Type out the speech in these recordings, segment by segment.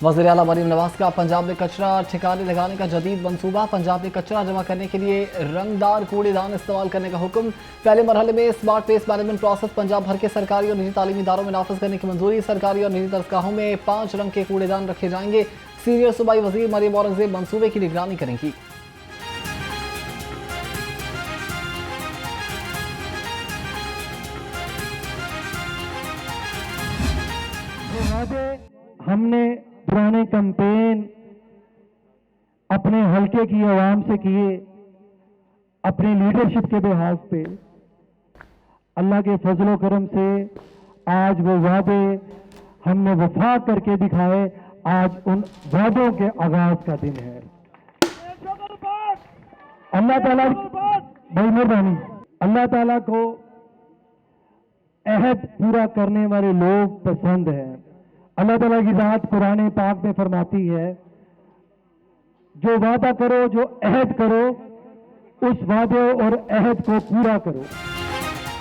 वज़ीर आला मरीम नवाज का पंजाब में कचरा ठिकाने लगाने का जदीद मंसूबा। पंजाब में कचरा जमा करने के लिए रंगदार कूड़ेदान इस्तेमाल करने का हुक्म। पहले मरहले में smart waste management process Punjab भर के सरकारी और निजी तालीमी इदारों में नाफिज करने की मंजूरी। सरकारी और निजी दरगाहों में 5 रंग के कूड़ेदान रखे जाएंगे। सीनियर सूबाई वजीर मरीम औरंगजेब मंसूबे की निगरानी करेंगी। हमने पुराने कैंपेन अपने हलके की आवाम से किए, अपनी लीडरशिप के बिहाफ पे, अल्लाह के फजलो करम से आज वो वादे हमने वफा करके दिखाए। आज उन वादों के आगाज का दिन है। अल्लाह ताला भाई मेहरबानी, अल्लाह ताला को अहद पूरा करने वाले लोग पसंद हैं। अल्लाह ताला की बात कुरान पाक में फरमाती है, जो वादा करो, जो अहद करो, उस वादे और अहद को पूरा करो।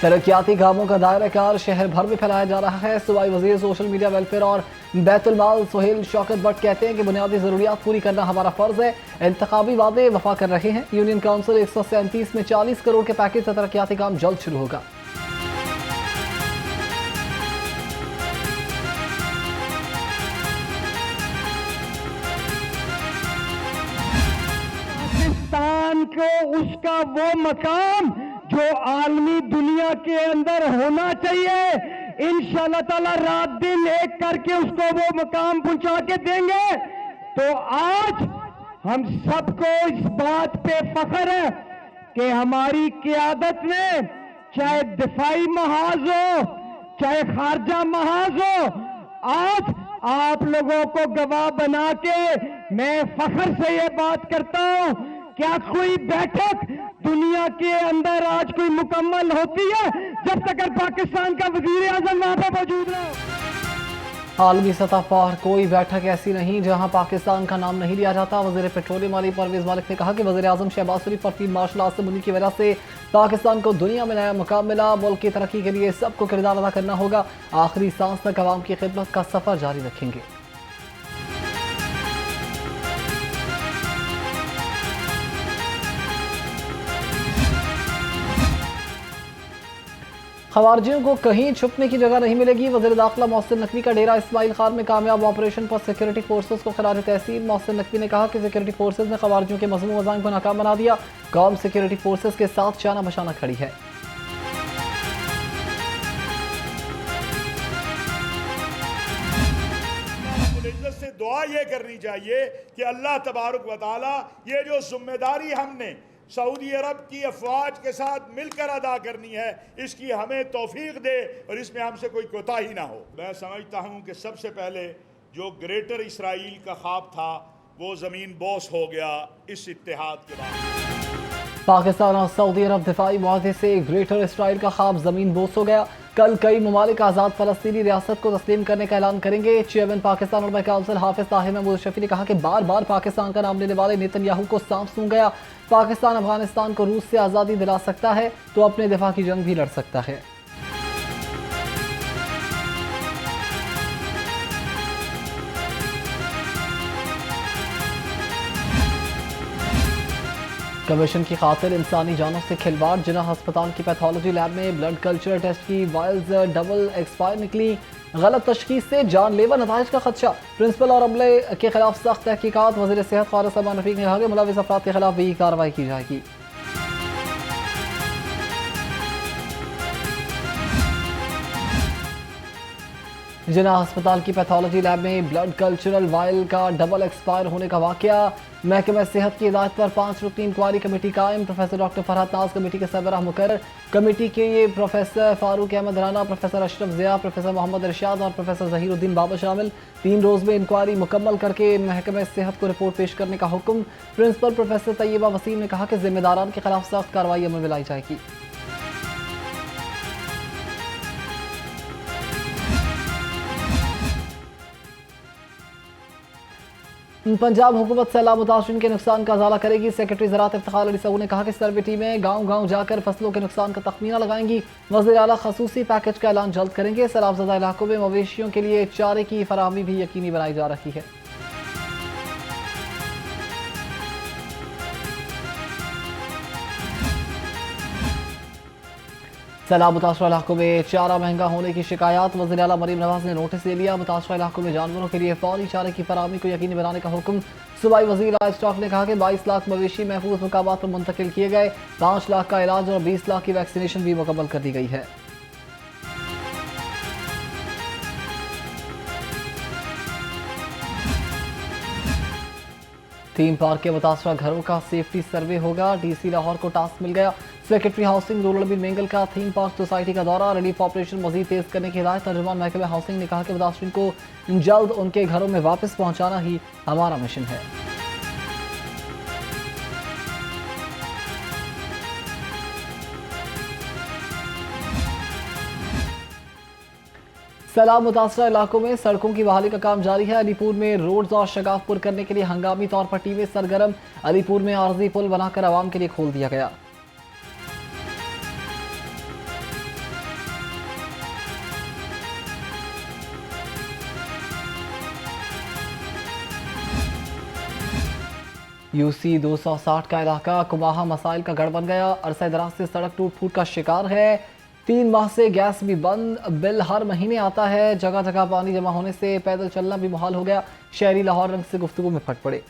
तरक्याती कामों का दायरा कार शहर भर में फैलाया जा रहा है। सूबाई वजीर सोशल मीडिया वेलफेयर और बैतुल माल सुहेल शौकत भट्ट कहते हैं कि बुनियादी जरूरियात पूरी करना हमारा फर्ज है। इंतखाबी वादे वफा कर रहे हैं। यूनियन काउंसिल 137 में 40 करोड़ के पैकेज से तरक्याती काम जल्द शुरू होगा। पाकिस्तान को उसका वो मकाम जो आलमी दुनिया के अंदर होना चाहिए, इंशाअल्लाह ताला रात दिन एक करके उसको वो मकाम पहुंचा के देंगे। तो आज हम सबको इस बात पे फख्र है कि हमारी क़ियादत में चाहे दिफाई महाज हो, चाहे खारजा महाज हो, आज आप लोगों को गवाह बना के मैं फख्र से ये बात करता हूं, क्या कोई बैठक दुनिया के अंदर आज कोई मुकम्मल होती है जब तक पाकिस्तान का वजीर आजम वहां पर मौजूद रहे। आलमी सतह पर कोई बैठक ऐसी नहीं जहां पाकिस्तान का नाम नहीं लिया जाता। वज़ीर पेट्रोलियम अली परवेज मालिक ने कहा कि वज़ीर आज़म शहबाज शरीफ और फील्ड मार्शल आसिम मुनी की वजह से पाकिस्तान को दुनिया में नया मुकाम मिला। मुल्क की तरक्की के लिए सबको किरदार अदा करना होगा। आखिरी सांस तक अवाम की खिदमत का सफर जारी रखेंगे। खवारजियों को कहीं छुपने की जगह नहीं मिलेगी। वज़ीर दाखिला मोहसिन नकवी का डेरा इस्माइल खान में कामयाब ऑपरेशन पर सिक्योरिटी फोर्सेस को खिलाफ तहसीन। मोहसिन नकवी ने कहा कि सिक्योरिटी फोर्सेस ने खवारजियों के मज़मूम वज़ाइम को नाकाम बना दिया। कौम सिक्योरिटी फोर्सेस के साथ शाना बशाना खड़ी है। से दुआ ये करनी चाहिए कि अल्लाह तबारक व तआला ये जो जिम्मेदारी हमने सऊदी अरब की अफवाज के साथ मिलकर अदा करनी है, इसकी हमें तौफीक दे और इसमें हमसे कोई कोताही ना हो। मैं समझता हूँ कि सबसे पहले जो ग्रेटर इसराइल का ख्वाब था वो ज़मीन बोस हो गया इस इत्तेहाद के बाद। पाकिस्तान और सऊदी अरब दिफाई मुआहदे से ग्रेटर इसराइल का ख्वाब ज़मीन बोस हो गया। कल कई ममालिक आज़ाद फ़लस्तीनी रियासत को तस्लीम करने का ऐलान करेंगे। चेयरमैन पाकिस्तान और काउंसिल हाफिज ताहिर महमूद शफी ने कहा कि बार बार पाकिस्तान का नाम लेने वाले नेतन्याहू को सांप सूंघ गया। पाकिस्तान अफगानिस्तान को रूस से आज़ादी दिला सकता है तो अपने दिफा की जंग भी लड़ सकता है। कमीशन की खातिर इंसानी जानों से खिलवाड़। जिन्ना अस्पताल की पैथोलॉजी लैब में ब्लड कल्चर टेस्ट की वायल्स डबल एक्सपायर निकली। गलत तशखीस से जानलेवा नताइज का खदशा। प्रिंसिपल और अमले के खिलाफ सख्त तहकीकात। वज़ीर सेहत ख्वाजा सलमान रफीक ने कहा कि मुलविस अफराद के खिलाफ भी कार्रवाई की जाएगी। जिन्ना अस्पताल की पैथोलॉजी लैब में ब्लड कल्चरल वायल का डबल एक्सपायर होने का वाकया। महकमा सेहत की हिदायत पर 5 रुकनी इंक्वायरी कमेटी कायम। Professor doctor Farhat Naz committee के सरबराह मुकर्रर। कमेटी के ये professor Farooq Ahmed Rana, professor Ashraf Zia, professor Mohammad Irshad और प्रोफेसर ज़हीरुद्दीन बाबा शामिल। 3 रोज़ में इंक्वायरी मुकम्मल करके महकमा सेहत को रिपोर्ट पेश करने का हुक्म। प्रिंसिपल प्रोफेसर तैयबा वसीम ने कहा कि जिम्मेदारान के खिलाफ सख्त कार्रवाई अमल में लाई जाएगी। पंजाब हुकूमत सैलाब मुतासरीन के नुकसान का अजाला करेगी। सेक्रेटरी ज़राअत इफ्तिखार अली सऊद ने कहा कि सर्वे टीमें गाँव गाँव जाकर फसलों के नुकसान का तखमीना लगाएंगी। वज़ीर आला खसूसी पैकेज का ऐलान जल्द करेंगे। सैलाब ज़दा इलाकों में मवेशियों के लिए चारे की फराहमी भी यकीनी बनाई जा रही है। सैलाब मुतासरा इलाकों में चारा महंगा होने की शिकायत। वज़ीर आला मरीम नवाज ने नोटिस दे लिया। मुतासरा इलाकों में जानवरों के लिए फौरी चारे की फराहमी को यकीनी बनाने का हुक्म। सूबाई वज़ीर लाइव स्टॉक ने कहा कि 22 लाख मवेशी महफूज मकामात पर मुंतकिल किए गए। 5 लाख का इलाज और 20 लाख की वैक्सीनेशन भी मुकम्मल कर दी गई है। थीम पार्क के मुतासरा घरों का सेफ्टी सर्वे होगा। डीसी लाहौर को टास्क मिल गया। सेक्रेटरी हाउसिंग रूरल अमीन मेंगल का थीम पार्क सोसाइटी का दौरा। रिलीफ ऑपरेशन मजीद तेज करने की हिदायत। तर्जुमान महकमे हाउसिंग ने कहा कि मुतासरीन को जल्द उनके घरों में वापस पहुंचाना ही हमारा मिशन है। सैलाब मुतासरा इलाकों में सड़कों की बहाली का काम जारी है। अलीपुर में रोड्स और शगाफपुर करने के लिए हंगामी तौर पर टीमें सरगर्म। अलीपुर में आर्जी पुल बनाकर आवाम के लिए खोल दिया गया। यूसी 260 का इलाका कुमाहा मसाइल का गढ़ बन गया। अरसा दराज से सड़क टूट फूट का शिकार है। 3 माह से गैस भी बंद, बिल हर महीने आता है। जगह जगह पानी जमा होने से पैदल चलना भी मुहाल हो गया। शहरी लाहौर रंग से गुफ्तगू में फट पड़े।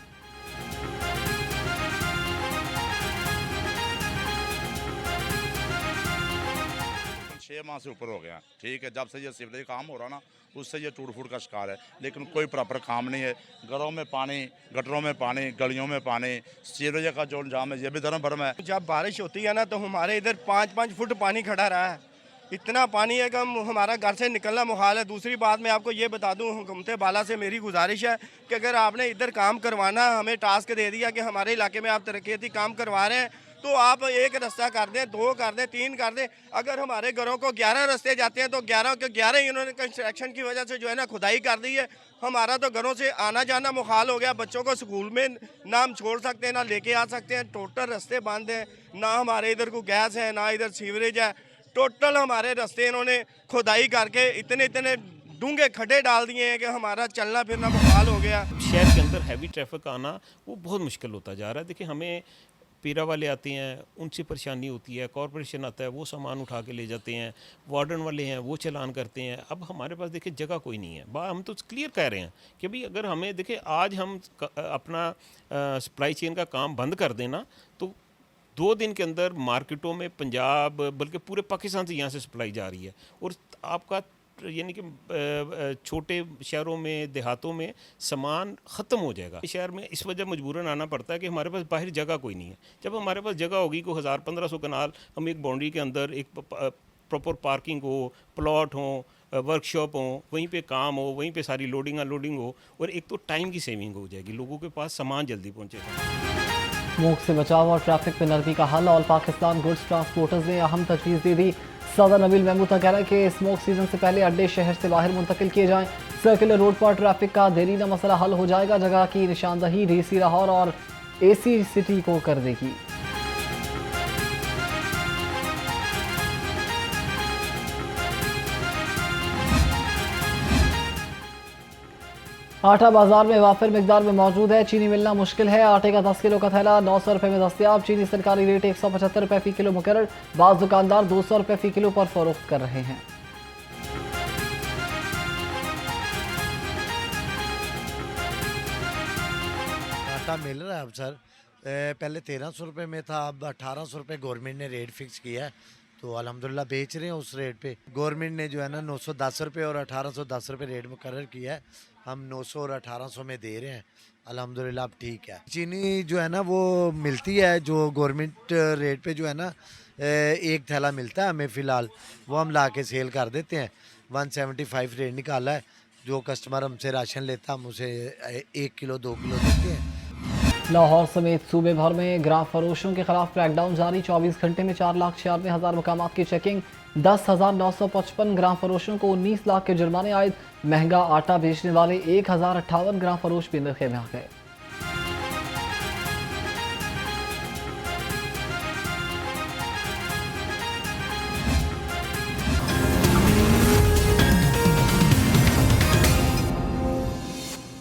6 माह से ऊपर हो गया। ठीक है, जब से ये सीवरेज काम हो रहा ना, उससे ये टूट फूट का शिकार है, लेकिन कोई प्रॉपर काम नहीं है। घरों में पानी, गटरों में पानी, गलियों में पानी, सीवरेज का जो इंजाम है ये भी धर्म भरम है। जब बारिश होती है ना तो हमारे इधर 5-5 फुट पानी खड़ा रहा है। इतना पानी है कि हमारा घर से निकलना मुहाल है। दूसरी बात मैं आपको ये बता दूं, हुकूमत बाला से मेरी गुजारिश है कि अगर आपने इधर काम करवाना, हमें टास्क दे दिया कि हमारे इलाके में आप तरक्याती काम करवा रहे हैं, तो आप 1 रास्ता कर दें, 2 कर दें, 3 कर दें। अगर हमारे घरों को 11 रास्ते जाते हैं तो 11 के 11 ही इन्होंने कंस्ट्रक्शन की वजह से जो है ना खुदाई कर दी है। हमारा तो घरों से आना जाना मुहाल हो गया। बच्चों को स्कूल में ना हम छोड़ सकते हैं, ना लेके आ सकते हैं। टोटल रास्ते बंद हैं, ना हमारे इधर को गैस है, ना इधर सीवरेज है। टोटल हमारे रास्ते इन्होंने खुदाई करके इतने इतने डूंगे खड्डे डाल दिए हैं कि हमारा चलना फिरना मुहाल हो गया। शहर के अंदर हैवी ट्रैफिक आना वो बहुत मुश्किल होता जा रहा है। देखिए, हमें पीरा वाले आते हैं, उनसे परेशानी होती है। कॉरपोरेशन आता है, वो सामान उठा के ले जाते हैं। वार्डन वाले हैं, वो चलान करते हैं। अब हमारे पास देखिए जगह कोई नहीं है। हम तो क्लियर कह रहे हैं कि भाई अगर हमें देखिए आज हम अपना सप्लाई चेन का काम बंद कर देना तो 2 दिन के अंदर मार्केटों में पंजाब बल्कि पूरे पाकिस्तान से यहाँ से सप्लाई जा रही है। और आपका यानी कि छोटे शहरों में, देहातों में सामान ख़त्म हो जाएगा। शहर में इस वजह मजबूरन आना पड़ता है कि हमारे पास बाहर जगह कोई नहीं है। जब हमारे पास जगह होगी को 1000-1500 कनाल, हम एक बाउंड्री के अंदर एक प्रॉपर पार्किंग हो, प्लॉट हो, वर्कशॉप हो, वहीं पे काम हो, वहीं पे सारी लोडिंग अनलोडिंग हो, और एक तो टाइम की सेविंग हो जाएगी, लोगों के पास सामान जल्दी पहुँचेगा। स्मोक से बचाव और ट्रैफिक में नरमी का हल। ऑल पाकिस्तान गुड्स ट्रांसपोर्टर्स ने अहम तजवीज़ दे दी। सदर नबील महमूद का कहना है कि स्मोक सीजन से पहले अड्डे शहर से बाहर मुंतकिल किए जाएं। सर्कुलर रोड पर ट्रैफिक का देरीना मसला हल हो जाएगा। जगह की निशानदही डीसी लाहौर और एसी सिटी को कर देगी। आटा बाजार में वाफिर मिकदार में मौजूद है। चीनी मिलना मुश्किल है। आटे का 10 किलो का थैला 900 रुपये में दस्तियाब। चीनी सरकारी रेट 175 रुपये फ़ी किलो मुकर्रर। बाज़ दुकानदार 200 रुपये फ़ी किलो पर फरोख्त कर रहे हैं। आटा मिल रहा है अब सर, पहले 1300 रुपये में था, अब 1800 रुपये गवर्नमेंट ने रेट फिक्स किया है, तो अल्हम्दुलिल्लाह बेच रहे हैं उस रेट पे। गवर्नमेंट ने जो है ना 910 रुपये और 1810 रुपये रेट मुकर्रर किया है। हम 900 और 1800 में दे रहे हैं, अल्हम्दुलिल्लाह अब ठीक है। चीनी जो है ना वो मिलती है जो गवर्नमेंट रेट पे जो है ना, एक थैला मिलता है हमें फ़िलहाल, वो हम ला के सेल कर देते हैं। 175 रेट निकाला है। जो कस्टमर हमसे राशन लेता हम उसे 1 किलो 2 किलो देते हैं। लाहौर समेत सूबे भर में ग्राम फरोशों के खिलाफ क्रैकडाउन जारी। 24 घंटे में 4,96,000 मकामात की चेकिंग। 10,955 ग्राम फरोशों को 19 लाख के जुर्माने आयद। महंगा आटा बेचने वाले 1,058 ग्राम फरोश भी नरखे में आ गए।